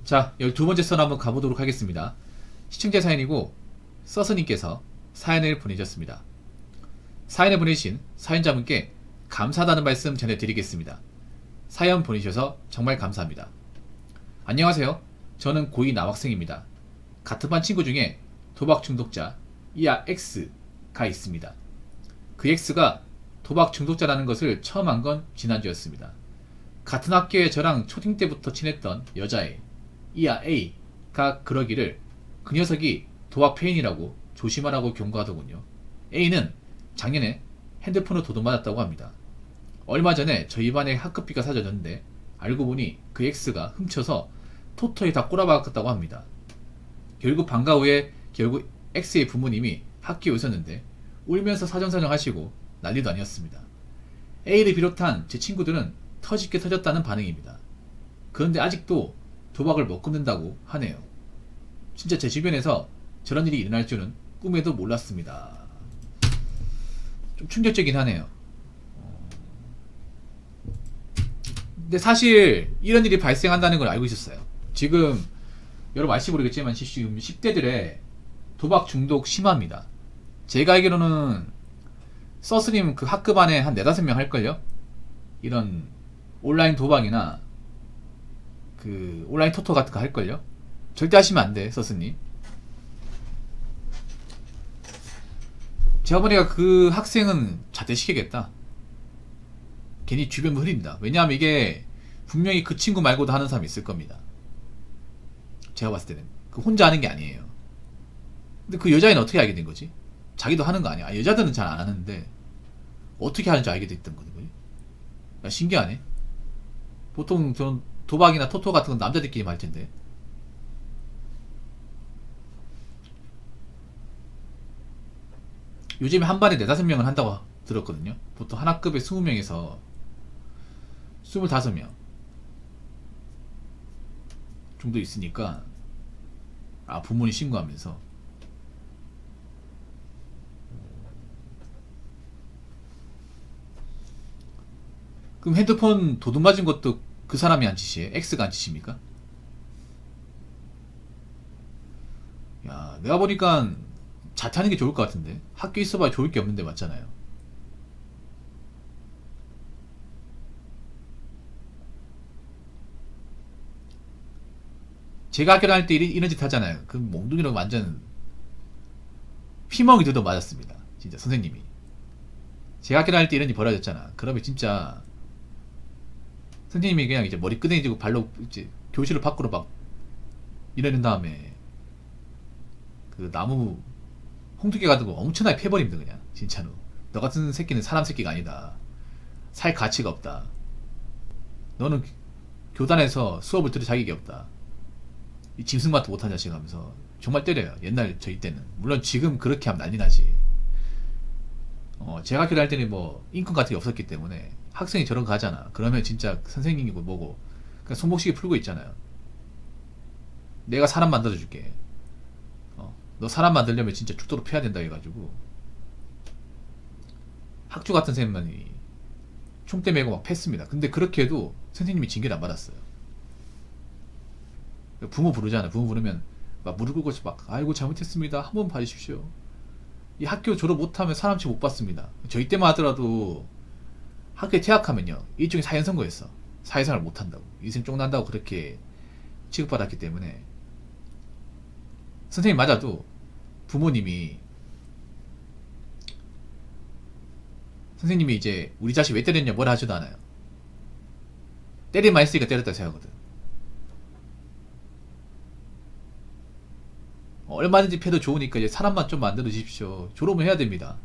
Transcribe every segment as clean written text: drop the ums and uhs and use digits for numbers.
자, 12번째 선 한번 가보도록 하겠습니다. 시청자 사연이고 서스님께서 사연을 보내주셨습니다. 사연을 보내신 사연자분께 감사하다는 말씀 전해드리겠습니다. 사연 보내주셔서 정말 감사합니다. 안녕하세요. 저는 고2 남학생입니다. 같은 반 친구 중에 도박 중독자 이하 X가 있습니다. 그 X가 도박 중독자라는 것을 처음 한 건 지난주였습니다. 같은 학교에 저랑 초딩 때부터 친했던 여자애 이하 A가 그러기를 그 녀석이 도박 페인이라고 조심하라고 경고하더군요. A는 작년에 핸드폰을 도둑맞았다고 합니다. 얼마 전에 저희 반에 학급비가 사라졌는데 알고 보니 그 X가 훔쳐서 토토에 다 꼬라박았다고 합니다. 결국 방과 후에 결국 X의 부모님이 학교에 오셨는데 울면서 사정사정 하시고 난리도 아니었습니다. A를 비롯한 제 친구들은 터지게 터졌다는 반응입니다. 그런데 아직도 도박을 못 끊는다고 하네요. 진짜 제 주변에서 저런 일이 일어날 줄은 꿈에도 몰랐습니다. 좀 충격적이긴 하네요. 근데 사실 이런 일이 발생한다는 걸 알고 있었어요. 지금 여러분 아실지 모르겠지만 지금 10대들의 도박 중독 심합니다. 제가 알기로는 서스님 그 학급 안에 한 4, 5명 할걸요? 이런 온라인 도박이나 그 온라인 토토 같은 거 할걸요? 절대 하시면 안 돼, 서스님. 제가 보니까 그 학생은 자퇴시키겠다. 괜히 주변 흐린다. 왜냐하면 이게 분명히 그 친구 말고도 하는 사람이 있을 겁니다. 제가 봤을 때는 그 혼자 하는 게 아니에요. 근데 그 여자애는 어떻게 알게 된 거지? 자기도 하는 거 아니야? 여자들은 잘 안 하는데 어떻게 하는지 알게 됐던 거지? 야, 신기하네. 보통 저는 도박이나 토토 같은 건 남자들끼리 할 텐데. 요즘에 한 반에 4, 5명을 한다고 들었거든요. 보통 한 학급에 20명에서 25명 정도 있으니까 부모님 신고하면서 그럼 핸드폰 도둑 맞은 것도 그 사람이 한 짓이에요? X가 한 짓입니까? 야, 내가 보니까 자퇴하는 게 좋을 것 같은데. 학교 있어봐야 좋을 게 없는데 맞잖아요. 제가 학교 다닐 때 이런 짓 하잖아요. 그 몽둥이로 완전 피멍이 들도 맞았습니다. 진짜 선생님이. 제가 학교 다닐 때 이런 짓 벌어졌잖아. 그러면 진짜 선생님이 그냥 이제 머리 끄댕이지고 발로 이제 교실을 밖으로 막 이러는 다음에 그 나무 홍두깨 가지고 엄청나게 패버립니다. 그냥 진짜로. 너 같은 새끼는 사람 새끼가 아니다. 살 가치가 없다. 너는 교단에서 수업을 들을 자격이 없다. 이 짐승마트 못한 자식 하면서 정말 때려요. 옛날 저희 때는. 물론 지금 그렇게 하면 난리 나지. 제가 학교 다닐 때는 뭐 인권 같은 게 없었기 때문에 학생이 저런 거 하잖아. 그러면 진짜 선생님이고 뭐고 그냥 손목시계 풀고 있잖아요. 내가 사람 만들어줄게. 너 사람 만들려면 진짜 죽도록 패야 된다 해가지고 학주 같은 쌤만이 총대 메고 막 팼습니다. 근데 그렇게 해도 선생님이 징계를 안 받았어요. 부모 부르잖아. 부모 부르면 막 무릎 꿇고 막 아이고 잘못했습니다. 한 번 봐주십시오. 이 학교 졸업 못하면 사람치 못 받습니다. 저희 때만 하더라도 학교에 퇴학하면요 일종의 사형선고였어. 사회생활 못한다고 인생 쫑난다고 그렇게 취급받았기 때문에 선생님 맞아도 부모님이 선생님이 이제 우리 자식 왜 때렸냐 뭐라 하지도 않아요. 때릴만 했으니까 때렸다 생각하거든. 얼마든지 패도 좋으니까 이제 사람만 좀 만들어 주십시오. 졸업을 해야 됩니다.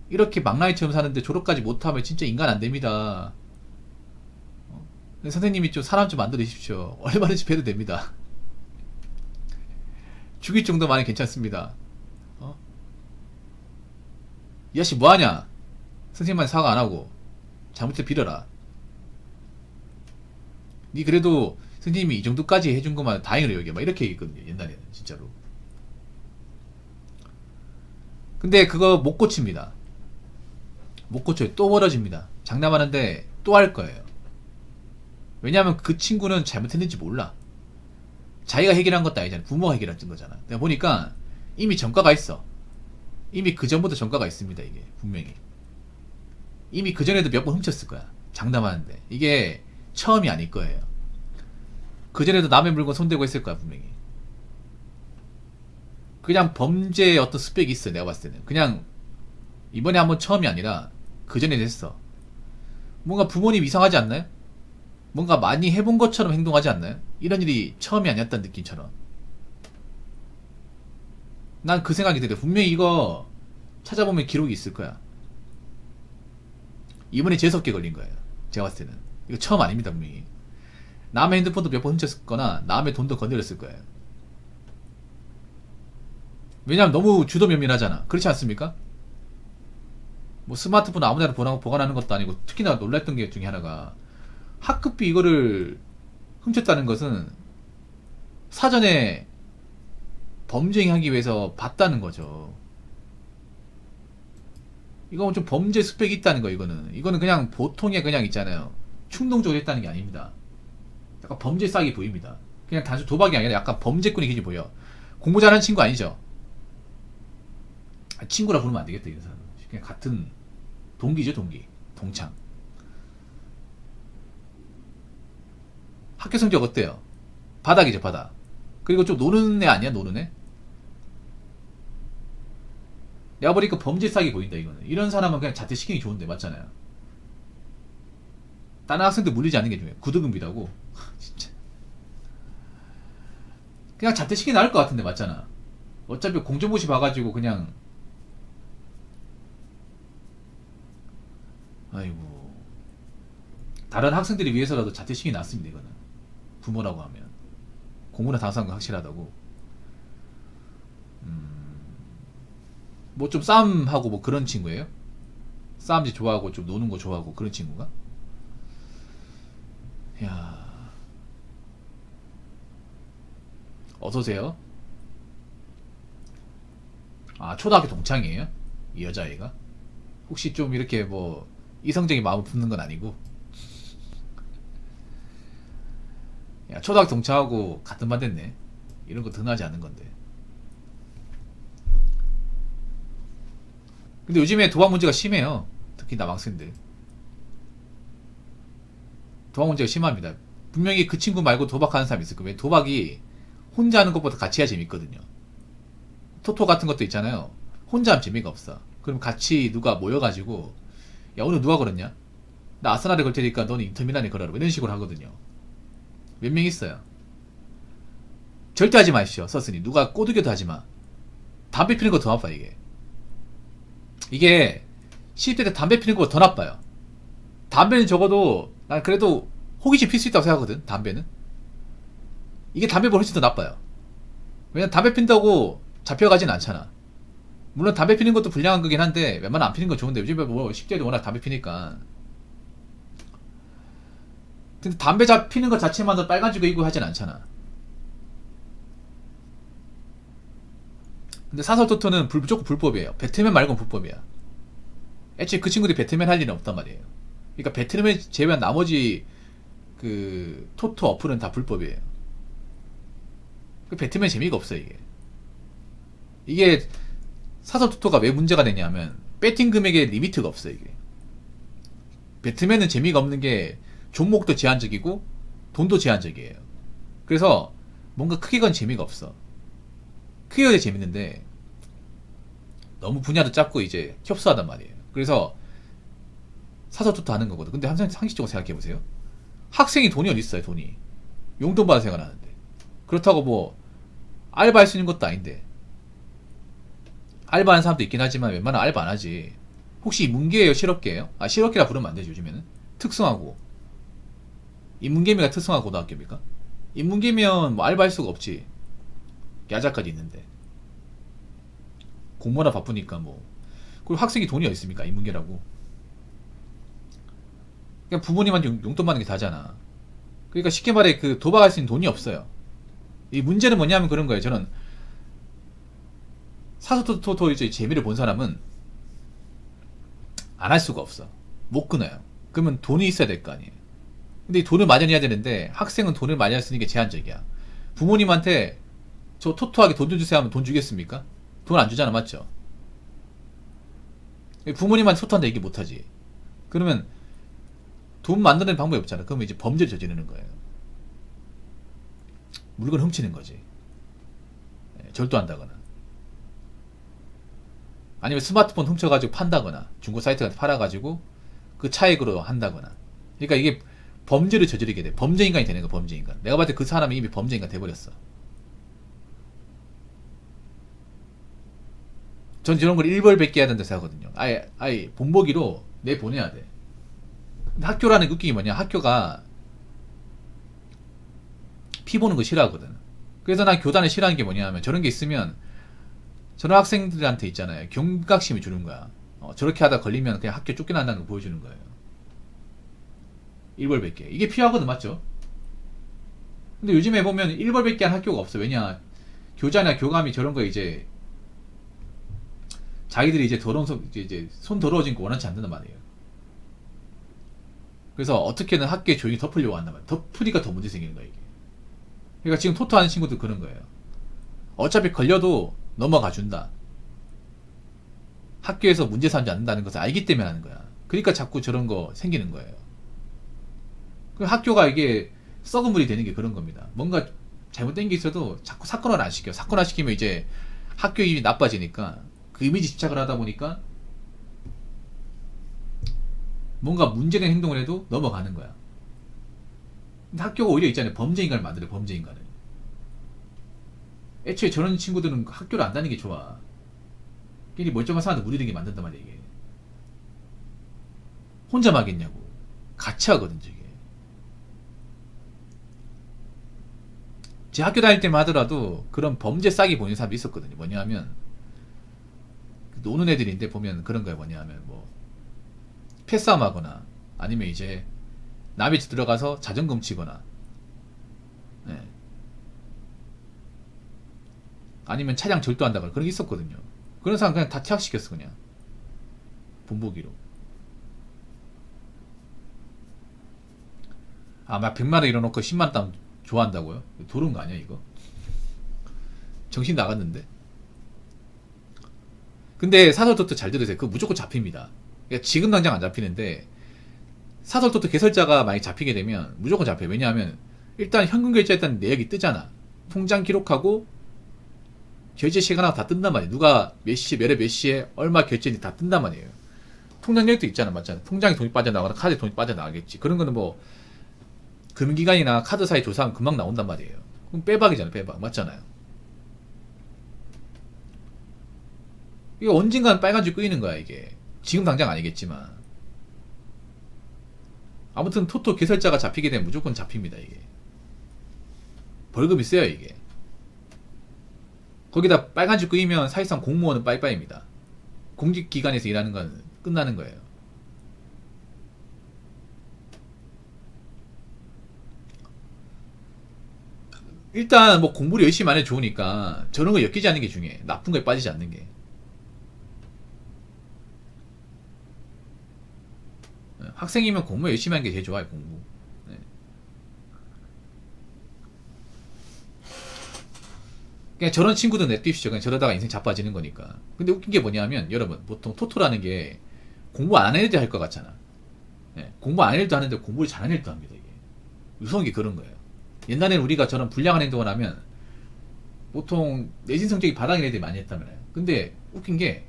이렇게 망나니처럼 사는데 졸업까지 못하면 진짜 인간 안 됩니다. 선생님이 좀 사람 좀 만들어 주십시오. 얼마든지 패도 됩니다. 죽일 정도만은 괜찮습니다. 이 아저씨 뭐하냐? 선생님한테 사과 안하고 잘못해 빌어라. 니 그래도 선생님이 이 정도까지 해준 것만 다행으로 여겨. 막 이렇게 얘기했거든요. 옛날에는 진짜로. 근데 그거 못 고칩니다. 못 고쳐요. 또 벌어집니다. 장난하는데 또 할 거예요. 왜냐하면 그 친구는 잘못했는지 몰라. 자기가 해결한 것도 아니잖아. 부모가 해결한 거잖아. 내가 보니까 이미 전과가 있어. 이미 그 전부터 전과가 있습니다. 이게 분명히. 이미 그 전에도 몇 번 훔쳤을 거야. 장담하는데. 이게 처음이 아닐 거예요. 그 전에도 남의 물건 손대고 했을 거야 분명히. 그냥 범죄의 어떤 스펙이 있어. 내가 봤을 때는 그냥 이번에 한번 처음이 아니라 그 전에도 했어. 뭔가 부모님 이상하지 않나요? 뭔가 많이 해본 것처럼 행동하지 않나요? 이런 일이 처음이 아니었다는 느낌처럼. 난 그 생각이 들어. 분명히 이거 찾아보면 기록이 있을 거야. 이번에 재수없게 걸린 거예요. 제가 봤을 때는. 이거 처음 아닙니다, 분명히. 남의 핸드폰도 몇 번 훔쳤거나 남의 돈도 건드렸을 거예요. 왜냐면 너무 주도면밀하잖아. 그렇지 않습니까? 뭐 스마트폰 아무데나 보관하는 것도 아니고, 특히나 놀랐던 게 중에 하나가 학급비 이거를 훔쳤다는 것은 사전에 범죄행하기 위해서 봤다는 거죠. 이건 좀 범죄 스펙이 있다는 거. 이거는 그냥 보통의 그냥 있잖아요, 충동적으로 했다는 게 아닙니다. 약간 범죄 싹이 보입니다. 그냥 단순 도박이 아니라 약간 범죄꾼의 기질이 보여. 공부 잘하는 친구 아니죠? 친구라 부르면 안 되겠다, 이런 사람. 그냥 같은 동기죠, 동기. 동창. 학교 성적 어때요? 바닥이죠, 바닥. 그리고 좀 노는 애 아니야, 노는 애? 내가 보니까 범죄 싹이 보인다, 이거는. 이런 사람은 그냥 자퇴시키기 좋은데, 맞잖아요. 다른 학생들 물리지 않는 게 중요해. 구두금비라고. 진짜. 그냥 자퇴시키기 나을 것 같은데, 맞잖아. 어차피 공정고시 봐가지고 그냥. 아이고. 다른 학생들이 위해서라도 자퇴시키기 낫습니다, 이거는. 부모라고 하면. 공부나 당사한 거 확실하다고. 뭐 좀 싸움하고 뭐 그런 친구예요? 싸움지 좋아하고 좀 노는 거 좋아하고 그런 친구가? 야, 어서오세요. 아, 초등학교 동창이에요? 이 여자애가? 혹시 좀 이렇게 뭐 이성적인 마음을 품는 건 아니고? 야, 초등학교 동창하고 같은 반 됐네. 이런 거 드나지 않은 건데. 근데 요즘에 도박 문제가 심해요. 특히 남학생들. 도박 문제가 심합니다. 분명히 그 친구 말고 도박하는 사람이 있을 거예요. 도박이 혼자 하는 것보다 같이 해야 재밌거든요. 토토 같은 것도 있잖아요. 혼자 하면 재미가 없어. 그럼 같이 누가 모여가지고, 야, 오늘 누가 걸었냐? 나 아스날에 걸 테니까 너는 인터밀란에 걸어라. 이런 식으로 하거든요. 몇 명 있어요. 절대 하지 마십시오. 썼으니 누가 꼬드겨도 하지 마. 담배 피는 거 더 나빠. 이게 10대 때 담배 피는 것보다 더 나빠요. 담배는 적어도 난 그래도 호기심 필 수 있다고 생각하거든. 담배는 이게 담배보다 훨씬 더 나빠요. 왜냐면 담배 핀다고 잡혀가진 않잖아. 물론 담배 피는 것도 불량한 거긴 한데 웬만하면 안 피는 건 좋은데, 요즘에 뭐 10대도 워낙 담배 피니까. 근데 담배 피는 것 자체만도 빨간지고 이고 하진 않잖아. 근데 사설토토는 무조건 불법이에요. 배트맨 말고는 불법이야. 애초에 그 친구들이 배트맨 할 일은 없단 말이에요. 그러니까 배트맨 제외한 나머지 그 토토 어플은 다 불법이에요. 그 배트맨 재미가 없어요. 이게 사설토토가 왜 문제가 되냐면 배팅 금액에 리미트가 없어요. 이게 배트맨은 재미가 없는 게 종목도 제한적이고 돈도 제한적이에요. 그래서 뭔가 크게 건 재미가 없어. 크게 해야 재밌는데 너무 분야도 작고 이제 협소하단 말이에요. 그래서 사설토토 하는 거거든. 근데 항상 상식적으로 생각해보세요. 학생이 돈이 어디 있어요? 돈이 용돈 받아 생활하는데. 그렇다고 뭐 알바할 수 있는 것도 아닌데. 알바하는 사람도 있긴 하지만 웬만하면 알바 안 하지. 혹시 문계예요? 실업계예요? 아, 실업계라 부르면 안 되죠. 요즘에는 특성화고. 인문계미가 특성화 고등학교입니까? 인문계면 뭐 알바할 수가 없지. 야자까지 있는데. 공부나 바쁘니까 뭐. 그리고 학생이 돈이 어디 있습니까? 인문계라고. 그냥 부모님한테 용돈 받는 게 다잖아. 그러니까 쉽게 말해 그 도박할 수 있는 돈이 없어요. 이 문제는 뭐냐면 그런 거예요. 저는 사소토토 이제 재미를 본 사람은 안 할 수가 없어. 못 끊어요. 그러면 돈이 있어야 될 거 아니에요. 근데 돈을 마련해야 되는데 학생은 돈을 마련할 수 있는 게 제한적이야. 부모님한테 저 토토하게 돈 좀 주세요 하면 돈 주겠습니까? 돈 안 주잖아, 맞죠? 부모님한테 토토한다 얘기 못하지. 그러면 돈 만드는 방법이 없잖아. 그러면 이제 범죄를 저지르는 거예요. 물건 훔치는 거지. 절도한다거나. 아니면 스마트폰 훔쳐가지고 판다거나 중고 사이트 같은 데 팔아가지고 그 차익으로 한다거나. 그러니까 이게 범죄를 저지르게 돼. 범죄인간이 되는 거야, 범죄인간. 내가 봤을 때 그 사람이 이미 범죄인간 돼버렸어. 전 이런 걸 일벌백계 해야 된다 생각하거든요. 아예 본보기로 내보내야 돼. 근데 학교라는 게 웃긴 게 뭐냐. 학교가 피 보는 거 싫어하거든. 그래서 난 교단을 싫어하는 게 뭐냐 하면 저런 게 있으면 저런 학생들한테 있잖아요. 경각심을 주는 거야. 저렇게 하다 걸리면 그냥 학교 쫓겨난다는 거 보여주는 거예요. 일벌백계. 이게 필요하거든, 맞죠? 근데 요즘에 보면 일벌백계 한 학교가 없어. 왜냐, 교자나 교감이 저런 거 이제 자기들이 이제 더러운 이제 손 더러워진 거 원하지 않는단 말이에요. 그래서 어떻게든 학교에 조용히 덮으려고 한단 말이에요. 덮으니까 더 문제 생기는 거야, 이게. 그러니까 지금 토토하는 친구들 그런 거예요. 어차피 걸려도 넘어가 준다. 학교에서 문제 삼지 않는다는 것을 알기 때문에 하는 거야. 그러니까 자꾸 저런 거 생기는 거예요. 그럼 학교가 이게 썩은 물이 되는 게 그런 겁니다. 뭔가 잘못된 게 있어도 자꾸 사건을 안 시켜. 사건 안 시키면 이제 학교 이미지 나빠지니까 그 이미지 집착을 하다 보니까 뭔가 문제된 행동을 해도 넘어가는 거야. 근데 학교가 오히려 있잖아요. 범죄인간을 만들어, 범죄인간을. 애초에 저런 친구들은 학교를 안 다니는 게 좋아. 괜히 멀쩡한 사람들 무리되게 만든단 말이야, 이게. 혼자 막겠냐고. 같이 하거든, 저게. 제 학교 다닐 때만 하더라도 그런 범죄 싹이 보이는 사람도 있었거든요. 뭐냐 하면, 노는 애들인데 보면 그런 거예요. 뭐냐 하면, 뭐, 패싸움 하거나, 아니면 이제, 남의 집 들어가서 자전거 훔치거나, 네. 아니면 차량 절도한다거나 그런 게 있었거든요. 그런 사람 그냥 다 퇴학시켰어, 그냥. 본보기로. 아, 막 100만원 잃어놓고 10만원 따면 좋아한다고요? 도른 거 아니야, 이거? 정신 나갔는데? 근데 사설토토 잘 들으세요. 그거 무조건 잡힙니다. 그러니까 지금 당장 안 잡히는데, 사설토토 개설자가 만약 잡히게 되면 무조건 잡혀요. 왜냐하면, 일단 현금 결제했다는 내역이 뜨잖아. 통장 기록하고, 결제 시간하고 다 뜬단 말이에요. 누가 몇 시, 몇 시에 얼마 결제인지 다 뜬단 말이에요. 통장 내역도 있잖아, 맞잖아. 통장에 돈이 빠져나가거나 카드에 돈이 빠져나가겠지. 그런 거는 뭐, 금기관이나 카드사에 조사하면 금방 나온단 말이에요. 그럼 빼박이잖아요, 빼박. 맞잖아요. 이거 언젠가는 빨간 줄 끄이는 거야, 이게. 지금 당장 아니겠지만. 아무튼 토토 개설자가 잡히게 되면 무조건 잡힙니다, 이게. 벌금이 세요, 이게. 거기다 빨간 줄 끄이면 사실상 공무원은 빠이빠이입니다. 공직기관에서 일하는 건 끝나는 거예요. 일단 뭐 공부를 열심히 안 해도 좋으니까 저런 거 엮이지 않는 게 중요해. 나쁜 거에 빠지지 않는 게. 학생이면 공부 열심히 하는 게 제일 좋아요, 공부. 네. 그냥 저런 친구들 냅두십시오. 그냥 저러다가 인생 자빠지는 거니까. 근데 웃긴 게 뭐냐면, 여러분, 보통 토토라는 게 공부 안 하는 애들 할 것 같잖아. 네. 공부 안 하는 애들도 하는데 공부를 잘하는 애들도 합니다, 이게. 무서운 게 그런 거예요. 옛날에는 우리가 저런 불량한 행동을 하면 보통 내신 성적이 바닥인 애들이 많이 했다면요. 근데 웃긴 게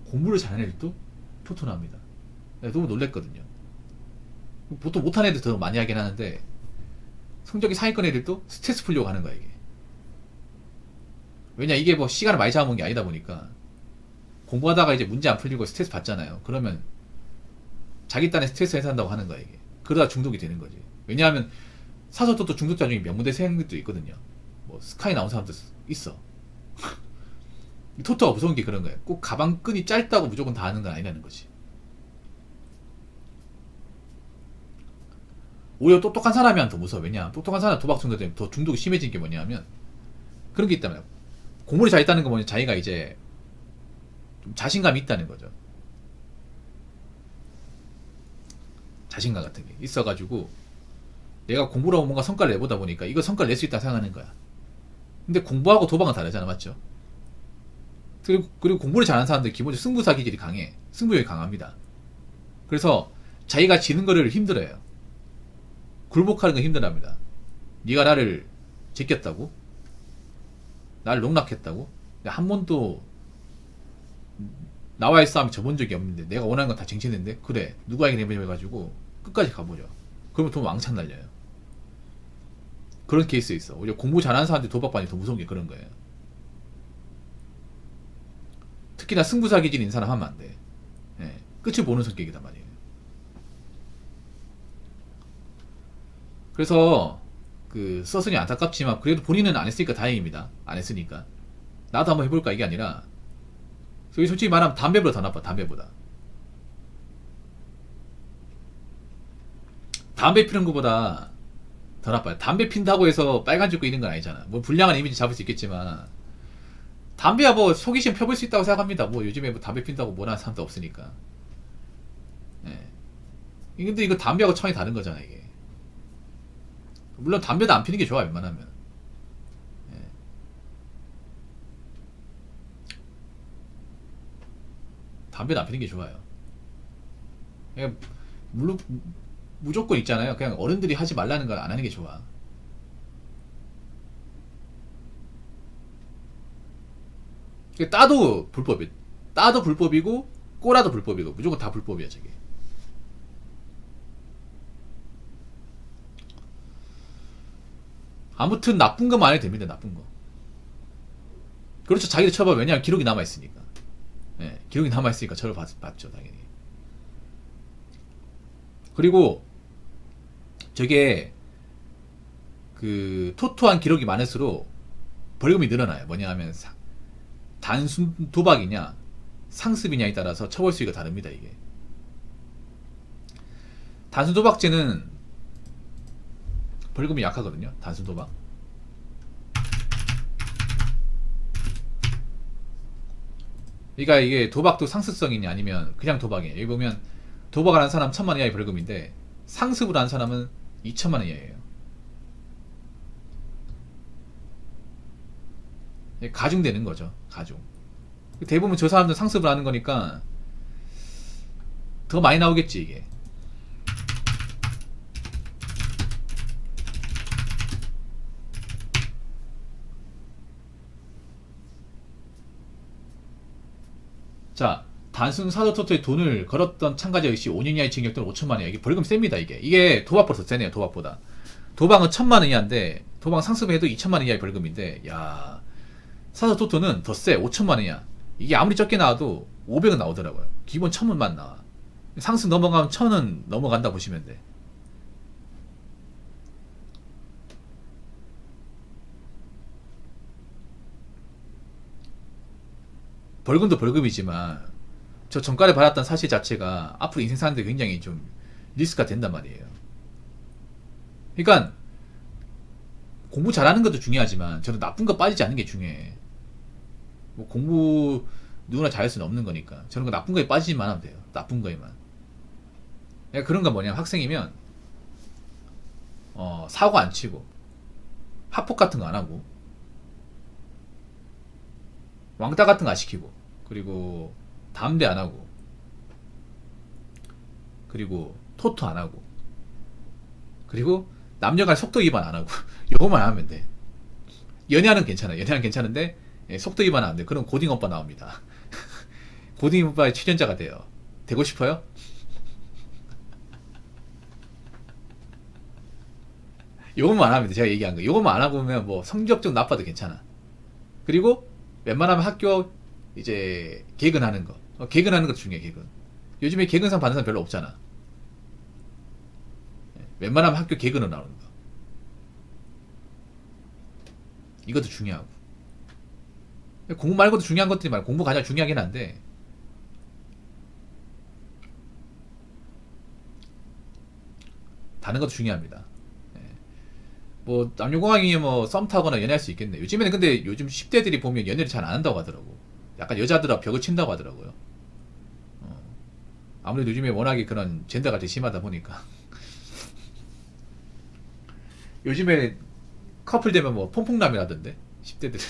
공부를 잘하는 애들도 토토를 합니다. 내가 너무 놀랬거든요. 보통 못하는 애들 더 많이 하긴 하는데 성적이 상위권 애들도 스트레스 풀려고 하는 거야, 이게. 왜냐, 이게 뭐 시간을 많이 잡아먹은 게 아니다 보니까 공부하다가 이제 문제 안 풀리고 스트레스 받잖아요. 그러면 자기 딴에 스트레스 해소한다고 하는 거야, 이게. 그러다 중독이 되는 거지. 왜냐하면 사설토토 중독자 중에 명문대생들도 있거든요. 뭐 스카이 나온 사람도 있어. 토토가 무서운 게 그런 거예요. 꼭 가방끈이 짧다고 무조건 다 하는 건 아니라는 거지. 오히려 똑똑한 사람이 더 무서워. 왜냐, 똑똑한 사람 도박 중독되면 더 중독이 심해진 게 뭐냐면 그런 게 있다면, 공부를 잘했다는 건 뭐냐, 자기가 이제 좀 자신감이 있다는 거죠. 자신감 같은 게 있어가지고 내가 공부를 하고 뭔가 성과를 내보다 보니까 이거 성과를 낼 수 있다 생각하는 거야. 근데 공부하고 도박은 다르잖아, 맞죠? 그리고 공부를 잘하는 사람들 기본적으로 승부사 기질이 강해. 승부욕이 강합니다. 그래서 자기가 지는 거를 힘들어해요. 굴복하는 거 힘들어합니다. 네가 나를 제꼈다고? 나를 농락했다고? 한 번도 나와의 싸움이 져본 적이 없는데 내가 원하는 건 다 쟁취했는데 그래 누구에게 내보자 해가지고 끝까지 가보죠. 그러면 돈 왕창 날려요. 그런 케이스 있어. 오히려 공부 잘하는 사람들이 도박반이 더 무서운 게 그런 거예요. 특히나 승부사 기질인 사람 하면 안 돼. 예, 끝을 보는 성격이단 말이에요. 그래서 그 서슨이 안타깝지만 그래도 본인은 안 했으니까 다행입니다. 안 했으니까 나도 한번 해볼까 이게 아니라 솔직히 말하면 담배보다 더 나빠. 담배보다 담배 피는 것보다 더 나빠요. 담배 핀다고 해서 빨간 죽고 있는 건 아니잖아. 뭐 불량한 이미지 잡을 수 있겠지만 담배야 뭐 호기심 펴볼 수 있다고 생각합니다. 뭐 요즘에 뭐 담배 핀다고 뭐라는 사람도 없으니까. 예. 근데 이거 담배하고 차원이 다른 거잖아 이게. 물론 담배도 안 피는 게 좋아 웬만하면. 예. 담배도 안 피는 게 좋아요. 그냥 물론 무조건 있잖아요. 그냥 어른들이 하지 말라는 걸 안 하는 게 좋아. 따도 불법이. 따도 불법이고 꼬라도 불법이고 무조건 다 불법이야 저게. 아무튼 나쁜 거만 안 해도 됩니다. 나쁜 거. 그렇죠. 자기들 처벌 왜냐면 기록이 남아있으니까. 예, 기록이 남아있으니까 처벌 받죠 당연히. 그리고 저게 그 토토한 기록이 많을수록 벌금이 늘어나요. 뭐냐 하면 단순 도박이냐 상습이냐에 따라서 처벌 수위가 다릅니다. 이게 단순 도박죄는 벌금이 약하거든요. 단순 도박. 그러니까 이게 도박도 상습성이냐 아니면 그냥 도박이냐. 여기 보면 도박을 한 사람 1,000만 원 이하의 벌금인데 상습을 한 사람은 2천만 원 이하예요. 가중되는 거죠. 가중. 대부분 저 사람들 상습을 하는 거니까 더 많이 나오겠지 이게. 자, 단순 사도토토에 돈을 걸었던 참가자 역시 5년 이하의 징역 또는 5천만 원 이하. 이게 벌금 셉니다 이게. 이게 도박보다 더 세네요. 도박보다. 도박은 1,000만 원 이하인데 도박 상습해도 2천만 원 이하의 벌금인데 야 사도토토는 더 세. 5천만 원 이하. 이게 아무리 적게 나와도 500은 나오더라고요. 기본 1,000원만 나와. 상습 넘어가면 1,000원 넘어간다 보시면 돼. 벌금도 벌금이지만 저 전과를 받았던 사실 자체가 앞으로 인생 사는데 굉장히 좀 리스크가 된단 말이에요. 그러니까 공부 잘하는 것도 중요하지만 저는 나쁜 거 빠지지 않는 게 중요해. 뭐 공부 누구나 잘할 수는 없는 거니까 저는 그 나쁜 거에 빠지지만 하면 돼요. 나쁜 거에만. 그러니까 그런 건 뭐냐면 학생이면 사고 안 치고 학폭 같은 거 안 하고 왕따 같은 거 안 시키고 그리고 담배 안 하고 그리고 토토 안 하고 그리고 남녀간 속도 위반 안 하고 요거만 하면 돼. 연애하는 괜찮아. 연애하는 괜찮은데 속도 위반 안 돼. 그럼 고딩 오빠 나옵니다. 고딩 오빠의 출연자가 돼요. 되고 싶어요? 요것만 안 하면 돼. 제가 얘기한 거. 요것만 안 하고 보면 뭐 성적 좀 나빠도 괜찮아. 그리고 웬만하면 학교 이제 개근하는 거. 개근하는 것도 중요해. 개근. 요즘에 개근상 받는 사람 별로 없잖아. 웬만하면 학교 개근으로 나오는 거. 이것도 중요하고. 공부 말고도 중요한 것들이 많아. 공부 가장 중요하긴 한데 다른 것도 중요합니다. 뭐 남녀공학이 뭐 썸 타거나 연애할 수 있겠네. 요즘에는 근데 요즘 10대들이 보면 연애를 잘 안 한다고 하더라고. 약간 여자들하고 벽을 친다고 하더라고요. 아무래도 요즘에 워낙에 그런 젠더가 되게 심하다 보니까 요즘에 커플 되면 뭐 퐁퐁남이라던데 10대들.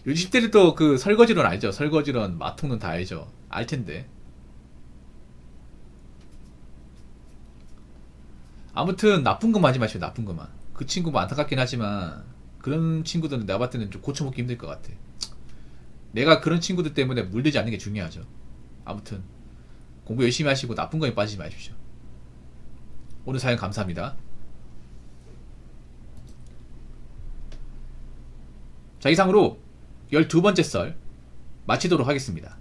요즘 10대들 또 그 설거지론 알죠? 설거지론 마통론 다 알죠? 알텐데. 아무튼 나쁜 것만 하지 마시오. 나쁜 것만. 그 친구 뭐 안타깝긴 하지만 그런 친구들은 내가 봤을 때는 좀 고쳐먹기 힘들 것 같아. 내가 그런 친구들 때문에 물들지 않는 게 중요하죠. 아무튼 공부 열심히 하시고 나쁜 거에 빠지지 마십시오. 오늘 사연 감사합니다. 자, 이상으로 12번째 썰 마치도록 하겠습니다.